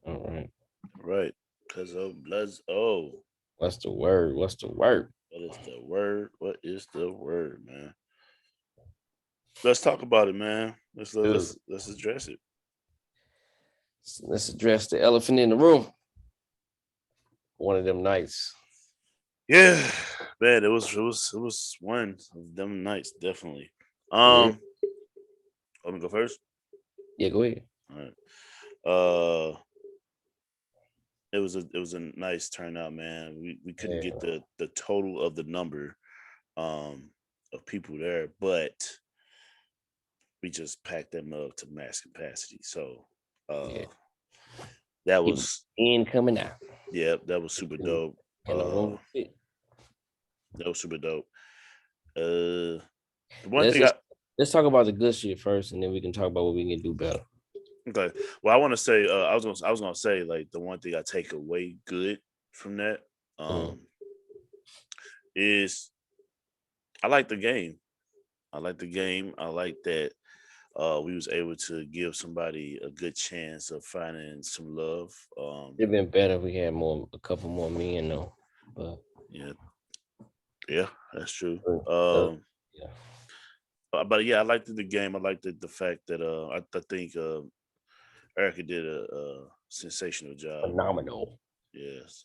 All right. Right. Cause of bloods. Oh, What's the word? What's the word? what is the word? What is the word, man? Let's talk about it, man. Let's Dude, let's let's address it. let's address the elephant in the room. One of them nights. Yeah, man. It was one of them nights, definitely. Yeah. Um, let me go first. Yeah, go ahead. All right. Uh, it was a nice turnout, man. We couldn't get Yeah. the total of the number um of people there, but we just packed them up to max capacity. So Yeah. uh that People was in coming out. yeah, that was super And dope. the room fit. That was super dope. The one Let's thing just I let's talk about the good shit first, and then we can talk about what we can do better. okay, well I want to say I was gonna say like the one thing I take away good from that Mm. um is I like the game. I like the game. I like that we was able to give somebody a good chance of finding some love. It'd been better if we had a couple more men though. But Yeah, yeah, that's true. uh, yeah, But yeah, I liked the game. I liked the fact that I think Erica did a sensational job. phenomenal. Yes.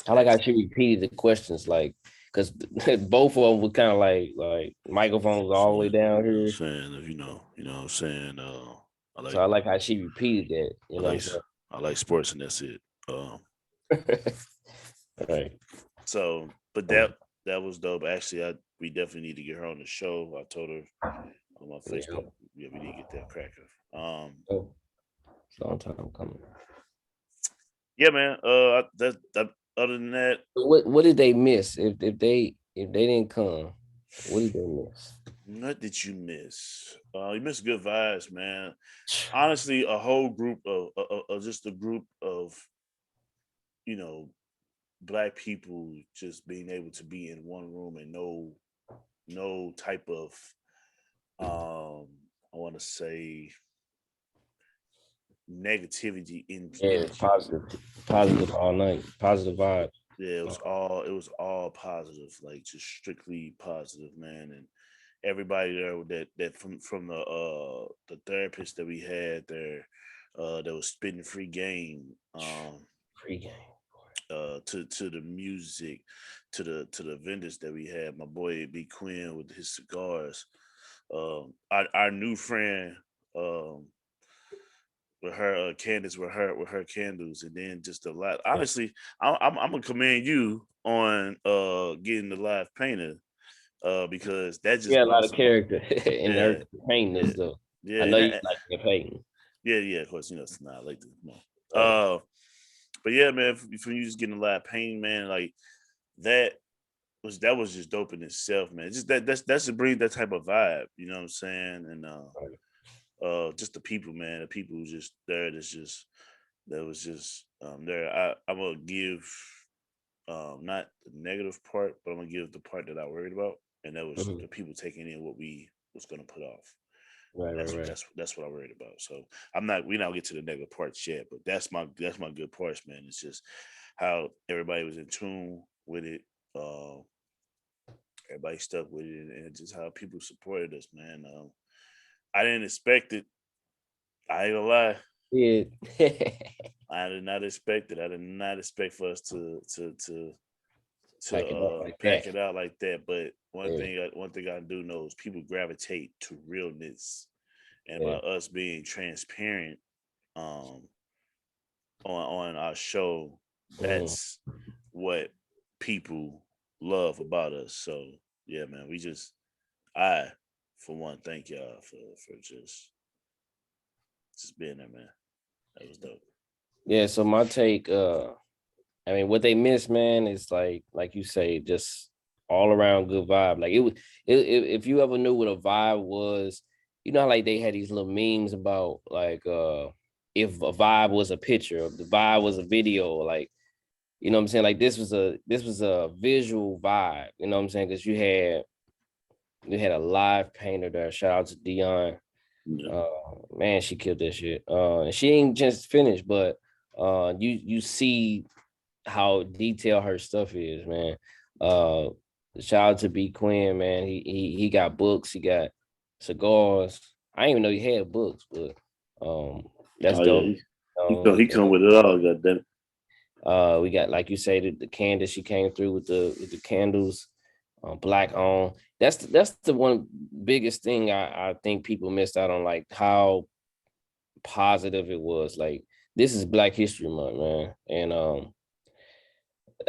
I like how she repeated the questions, like, because both of them was kind of like microphones all the way Saying, down here. saying if what I'm saying. I So like I like how she repeated that. I You know like what I like sports, and that's it. I'm saying? Right. So, but that was dope. Actually, we definitely need to get her on the show. I told her on my Yeah. Facebook, yeah, we need to get that cracker. Oh, it's a long time coming. Yeah, man. That other than that, What did they miss if they didn't come? What did they miss? what did you miss? You missed good vibes, man. Honestly, a whole group of just a group of you know black people just being able to be in one room and no type of I want to say negativity Yeah, positive all night, positive vibe. yeah, it was all positive, like just strictly positive, man. And everybody there that from the therapist that we had there, that was spitting free game, Pre-game. to the music, to the vendors that we had. My boy B Quinn with his cigars, our new friend, um, with her Candace with her candles, and then just a lot. Honestly, I'm gonna commend you on getting the live painter, because that You just got a lot brought of some character in yeah her painting yeah this stuff. yeah I and know you that, like your painting. yeah, of course, it's not like this. Come on. Right. But yeah, man, from you just getting a live painting, man, like that that was just dope in itself, man. Just that's to bring that type of vibe, you know what I'm saying? And Right. just the people, man, the people who just there. That was just there. I'm gonna give not the negative part, but I'm gonna give the part that I worried about, and that was Mhm. the people taking in what we was gonna put off. Right, right, That's right. that's that's what I worried about. So I'm not. We not get to the negative parts yet, but that's my good parts, man. It's just how everybody was in tune with it. Uh, Everybody stuck with it, and just how people supported us, man. I didn't expect it. I ain't gonna lie. Yeah. I did not expect it. I did not expect for us to Pack it up like pack that. it out like that. But Yeah, one thing I do know is people gravitate to realness, and by yeah. us being transparent um, on our show, Mhm. that's what people love about us. So yeah, man, I for one thank y'all for just being there, man. That was dope. Yeah, so my take, I mean, what they miss, man, is like you say, just all around good vibe. Like if you ever knew what a vibe was, you know, how, like they had these little memes about like if a vibe was a picture, if the vibe was a video, like you know what I'm saying. Like this was a visual vibe. You know what I'm saying? Because you had a live painter there. Shout out to Dion. Yeah. Man, she killed that shit. And she ain't just finished, but you see how detailed her stuff is, man. Uh, Shout out to B Quinn, man. He got books, he got cigars. I didn't even know he had books, but that's Oh yeah, dope. he come with it all. Goddamn. We got, like you say, the Candace. She came through with the candles, black on. That's the one biggest thing I think people missed out on, like how positive it was. Like, this is Black History Month, man, and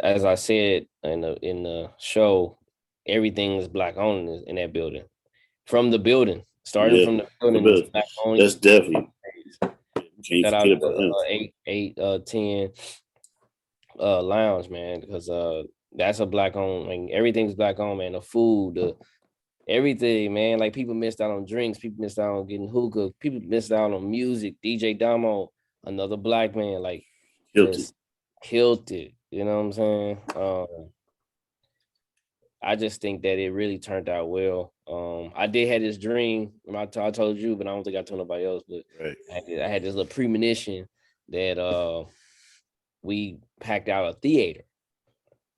as I said in the show, everything is black owned in that building. From the building, starting Yeah, from the for building, it's real. black owned. That's definitely can't Shout forget out to about him. 810 lounge, man, because that's a black owned. Like, everything's black owned, man. The food, everything, man. Like, people missed out on drinks, people missed out on getting hookah, people missed out on music. DJ Damo, another black man, like, Killed it. just killed it. You know what I'm saying? I just think that it really turned out well. I did have this dream. I told you, but I don't think I told nobody else. But Right. I had this little premonition that we packed out a theater.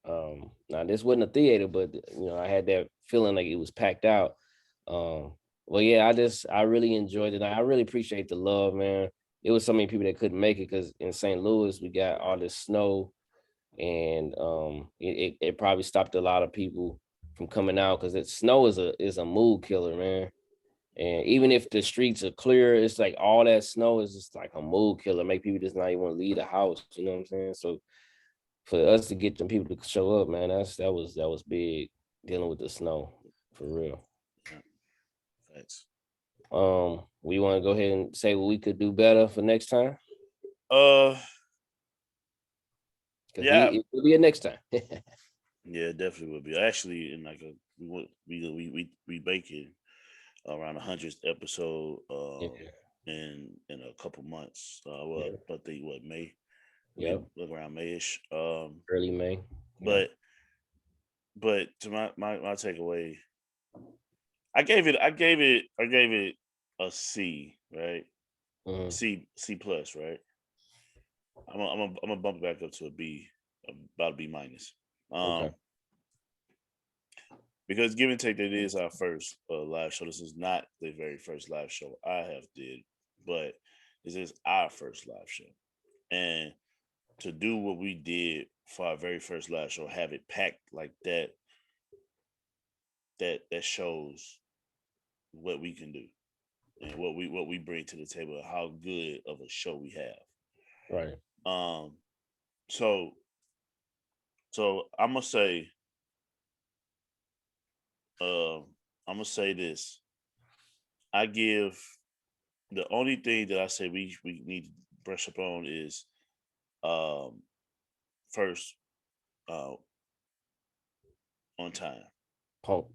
Now this wasn't a theater, but I had that feeling like it was packed out. Well, yeah, I really enjoyed it. I really appreciate the love, man. It was so many people that couldn't make it because in St. Louis we got all this snow, and it probably stopped a lot of people from coming out because snow is a mood killer, man. And even if the streets are clear, it's like all that snow is just like a mood killer, make people just not even want to leave the house. You know what I'm saying? So for us to get them people to show up, man, that was big, dealing with the snow, for real. Yeah. Thanks. We want to go ahead and say what we could do better for next time, Uh, because yeah, it will be a next time. yeah, it definitely would be. Actually, in like we bake it around 100th episode Yeah, in a couple months. yeah, But the what May, yeah. look around Mayish. Early May. Yeah. But to my takeaway, I gave it a C, right? Mhm. C plus, right? I'm gonna bump it back up to a B, about a B minus. Okay. Um, because give and take that it is our first live show. This is not the very first live show I have did, but this is our first live show. And to do what we did for our very first live show, have it packed like that, that shows what we can do and what we bring to the table, how good of a show we have. Right. Um, so I'm gonna say, I'm gonna say this. I give the only thing that I say we need to brush up on is um first uh on time.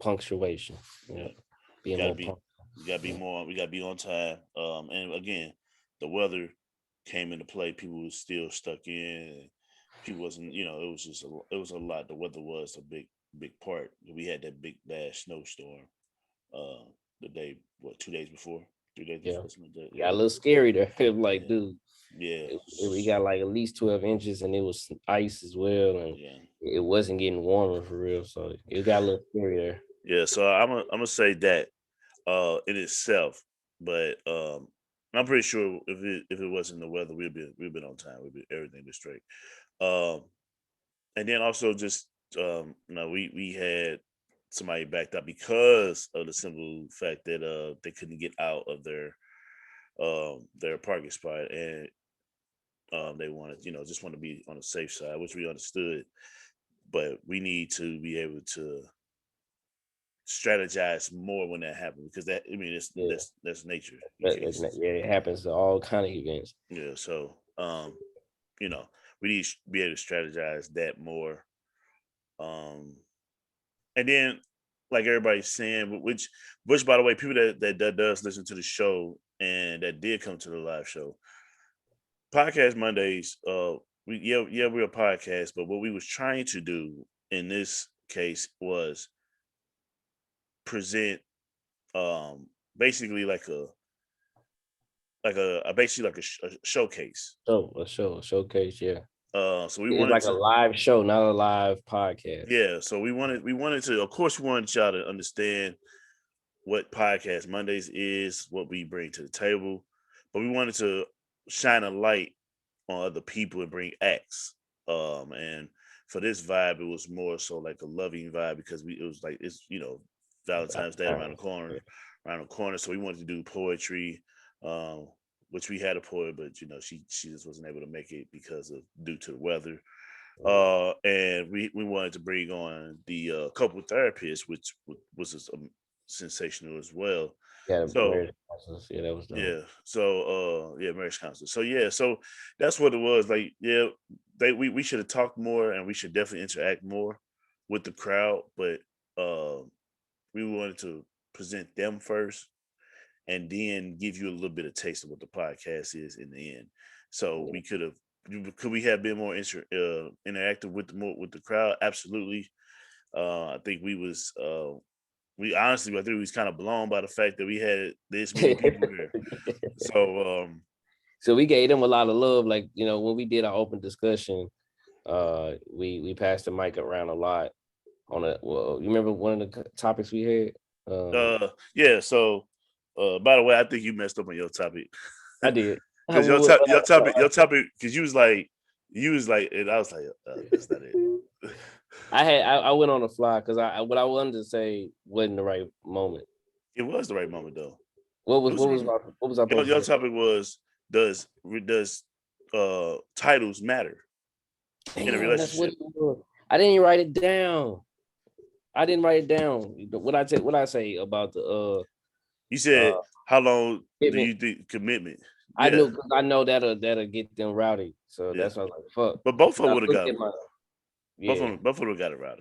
Punctuation. Yeah. Yeah. We Being gotta more be punk. Yeah. we gotta be on time. And again, the weather came into play. People was still stuck in. People wasn't, it was just it was a lot. The weather was a big part. We had that big bad snowstorm uh the day, what, 2 days before, 3 days Yeah. before, something like that. Got a Yeah. little scary there. Like, Yeah. dude, Yeah. we got like at least 12 inches, and it was ice as well, and Yeah. it wasn't getting warmer for real. So it got a little scary there. Yeah. So I'm gonna say that in itself. But I'm pretty sure if it wasn't the weather, we'd been on time. Everything was straight. Um, and then also just we had somebody backed up because of the simple fact that they couldn't get out of their parking spot, and they wanted, just want to be on the safe side, which we understood. But we need to be able to strategize more when that happens, because that, I mean, it's Yeah. that's nature in cases. Yeah, it happens to all kind of events. Yeah. So you know, we need to be able to strategize that more. Um, and then, like everybody's saying, which by the way, people that does listen to the show and that did come to the live show, podcast Mondays. We're a podcast, but what we was trying to do in this case was present, um basically like basically like a showcase. A showcase, yeah. So we It's wanted like a to, live show, not a live podcast. yeah. So we wanted to, of course, we wanted y'all to understand what Podcast Mondays is, what we bring to the table, but we wanted to shine a light on other people and bring acts. And for this vibe, it was more so like a loving vibe because it was like Valentine's Day around the corner. So we wanted to do poetry, um, which we had a poet, but she just wasn't able to make it because of due to the weather. And we wanted to bring on the couple therapists, which was sensational as well. Yeah, So marriage counselors. Yeah, that was dope. yeah, so yeah, marriage counselor. So yeah, so that's what it was. Like yeah, we should have talked more, and we should definitely interact more with the crowd. But we wanted to present them first, and then give you a little bit of taste of what the podcast is in the end. So we could we have been more interactive with the crowd? Absolutely. I think I think we was kind of blown by the fact that we had this many people here. So So we gave them a lot of love. Like, when we did our open discussion, we passed the mic around a lot well, you remember one of the topics we had? yeah. So by the way, I think you messed up on your topic I did. because your topic because you was like, and I was like, that's not it. I went on the fly because what I wanted to say wasn't the right moment. It was the right moment though. What It was was the what right was moment. what was I supposed Your to say? topic was does titles matter in a Damn, that's what relationship? it was. I didn't write it down. I didn't write it down. What I say about the You said uh how long do commitment? you think commitment? I Yeah, knew because I know that'll get them rowdy. So yeah. that's why I was like, fuck. But both of them I would have looked got at my yeah, both of them got it right.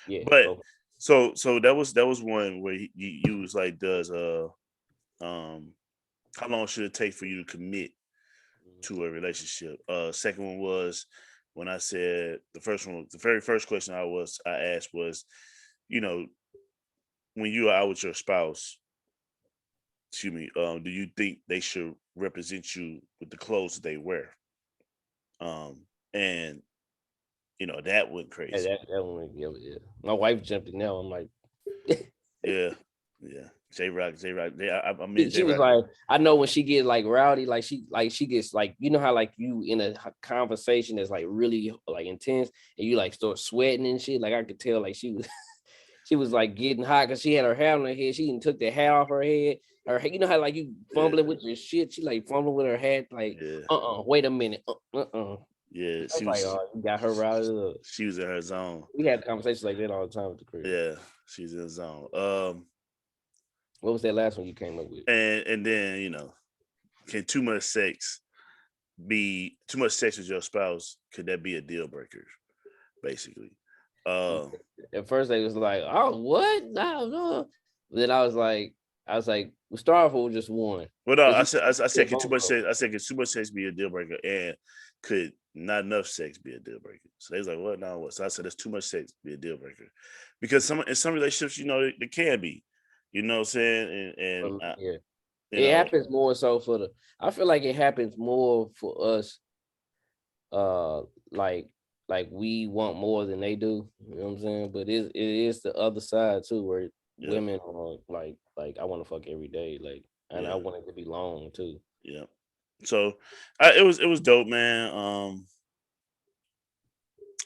yeah, But both. so that was one where you was like, does um how long should it take for you to commit to a relationship? Second one was when I said the very first question I asked was, you know, when you are out with your spouse, excuse me, do you think they should represent you with the clothes that they wear? And that went Yeah, crazy. that one, yeah. My wife jumped in now. I'm like, Yeah, yeah. J Rock. Yeah, I mean she J was Rock. like, I know when she get like rowdy, she gets like, how like you in a conversation that's like really like intense and you like start sweating and shit. Like I could tell like she was she was like getting hot because she had her hat on her head. She even took the hat off her head. You know how like you Yeah, fumbling with your shit. She like fumbling with her hat. Like, yeah, wait a minute. yeah. I was like, oh, you got her routed up. She was in her zone. We had conversations like that all the time with the crib. Yeah, she's in the zone. What was that last one you came up with? And then can too much sex with your spouse? Could that be a deal breaker? Basically. Uh, At first they was like, oh, what? No, no. Then I was like, we start off with just one. well, no, But I said can too both much of them. sex? I said can too much sex be a deal breaker? And could not enough sex be a deal breaker? So they was like, what? No, what? So I said, there's too much sex be a deal breaker, because in some relationships, they can be, you know what I'm saying, Yeah. you It know, happens more so I feel like it happens more for us, uh, like we want more than they do. You know what I'm saying? But it is the other side too, where yeah, women are like I want to fuck every day, like, and I yeah, want it to be long too. yeah. So it was dope, man.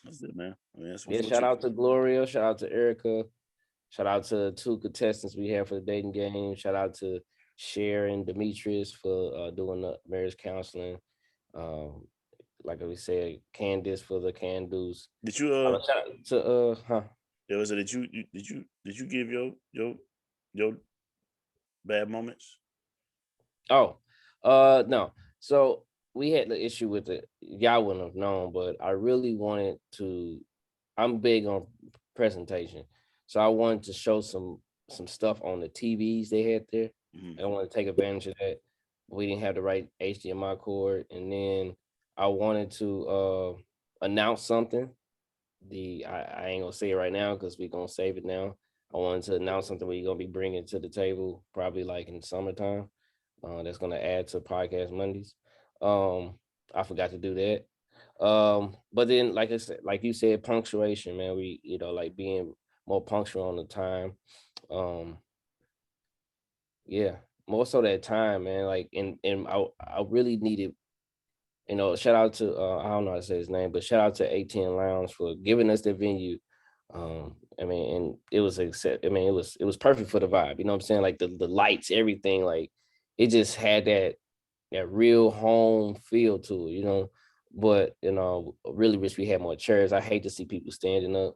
That's it, man. I mean, that's Yeah, what shout you. out to Gloria, shout out to Erica, shout out to the two contestants we have for the dating game. Shout out to Cher and Demetrius for doing the marriage counseling. Um, like we said, Candace for the can do's. Did you Shout out to yeah, was it did you give your bad moments? oh no. So we had the issue with it. Y'all wouldn't have known, but I really wanted to. I'm big on presentation, so I wanted to show some stuff on the TVs they had there. Hmm. I wanted to take advantage of that. We didn't have the right HDMI cord, and then I wanted to announce something. I ain't gonna say it right now because we're gonna save it now. I wanted to announce something we're gonna be bringing to the table, probably like in summertime. That's gonna add to Podcast Mondays. I forgot to do that. But then, like I said, like you said, punctuation, man. We, like being more punctual on the time. Um, yeah, more so that time, man. Like, and I really needed, shout out to I don't know how to say his name, but shout out to 18 Lounge for giving us the venue. I mean, and it was I mean, it was perfect for the vibe. You know what I'm saying? Like the lights, everything, like it just had that real home feel to it. But I really wish we had more chairs. I hate to see people standing up.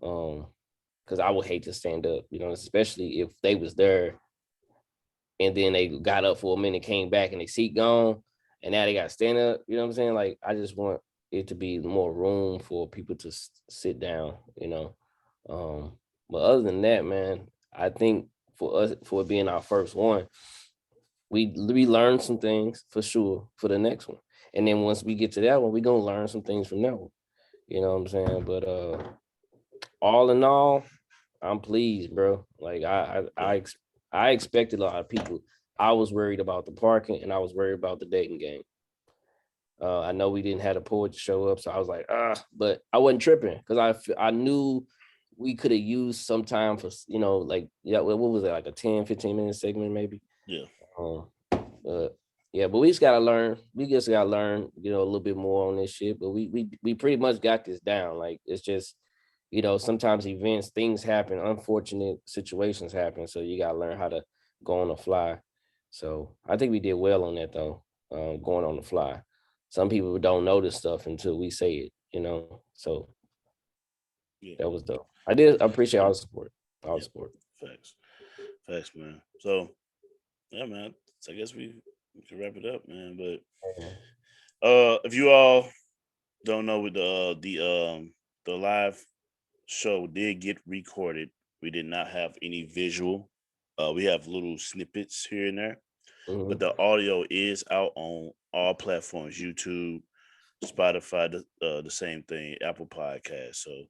Because I would hate to stand up, especially if they was there and then they got up for a minute, came back and they seat gone, and now they got to stand up. You know what I'm saying? Like I just want it to be more room for people to sit down. Um, but other than that, man, I think for us, for it being our first one, we learned some things for sure for the next one, and then once we get to that one, we gonna learn some things from that one. You know what I'm saying? But all in all, I'm pleased, bro. Like Yeah. I expected a lot of people. I was worried about the parking and I was worried about the dating game. I know we didn't have a poet to show up, so I was like, but I wasn't tripping because I knew we could have used some time for like what was it, like a 10-15 minute segment maybe. Yeah. Um, but yeah, but we just gotta learn. We just gotta learn, a little bit more on this shit. But we pretty much got this down. Like it's just, sometimes events, things happen, unfortunate situations happen. So you gotta learn how to go on the fly. So I think we did well on that though, going on the fly. Some people don't know this stuff until we say it. So Yeah. that was dope. I appreciate all Yeah. the support. All the Yeah. support. Facts. Facts, man. So yeah, man. So I guess we can wrap it up, man. But Yeah. if you all don't know, with the live show did get recorded. We did not have any visual. We have little snippets here and there, but Mhm. the audio is out on all platforms: YouTube, Spotify, the same thing, Apple Podcast. So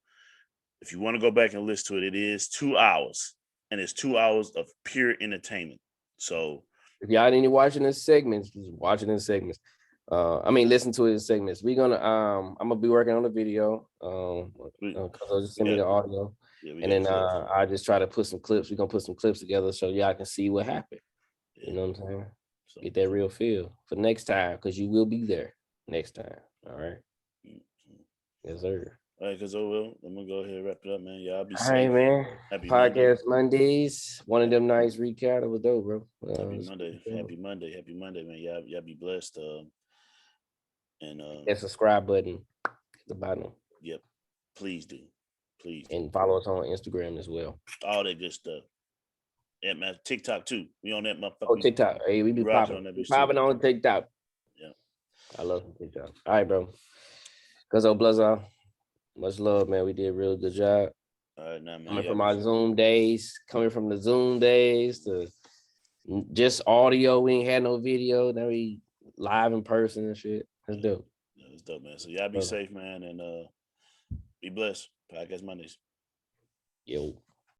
if you want to go back and listen to it, it is 2 hours, and it's 2 hours of pure entertainment. So If y'all didn't watching this segments, just watching this segments. I mean, listen to his segments. I'm gonna be working on the video. we Cause I'll just we send me got the audio, we and got then clips. I just try to put some clips. We're gonna put some clips together so y'all can see what happened. Yeah. You know what I'm saying? So, Get that real feel for next time, cause you will be there next time. All right. mm, Yes, sir. all right, cause well, I'm gonna go ahead and wrap it up, man. Y'all be All right, safe. man. Happy Monday. Podcast Mondays. One of them nights recap. It was dope, bro. Happy It's Monday. dope. Happy Monday. Happy Monday, man. Y'all be blessed. And That subscribe button at the bottom, yep, please do. Please do. and follow us on Instagram as well. All that good stuff. And man, TikTok too. We on that motherfucker. Oh, TikTok. Hey, we We be rocking popping. on that We bitch too. popping on TikTok. Yeah. I love TikTok. All right, bro. Cuzzo Bluzzo. Much love, man. We did a real good job. All right, now, man. Coming Y'all from be our Zoom days, coming from the Zoom days to just audio. We ain't had no video. Now we live in person and shit. That's dope. yeah, it's dope, man. So y'all be Love it. safe, man, and be blessed. Podcast Mondays. Yo.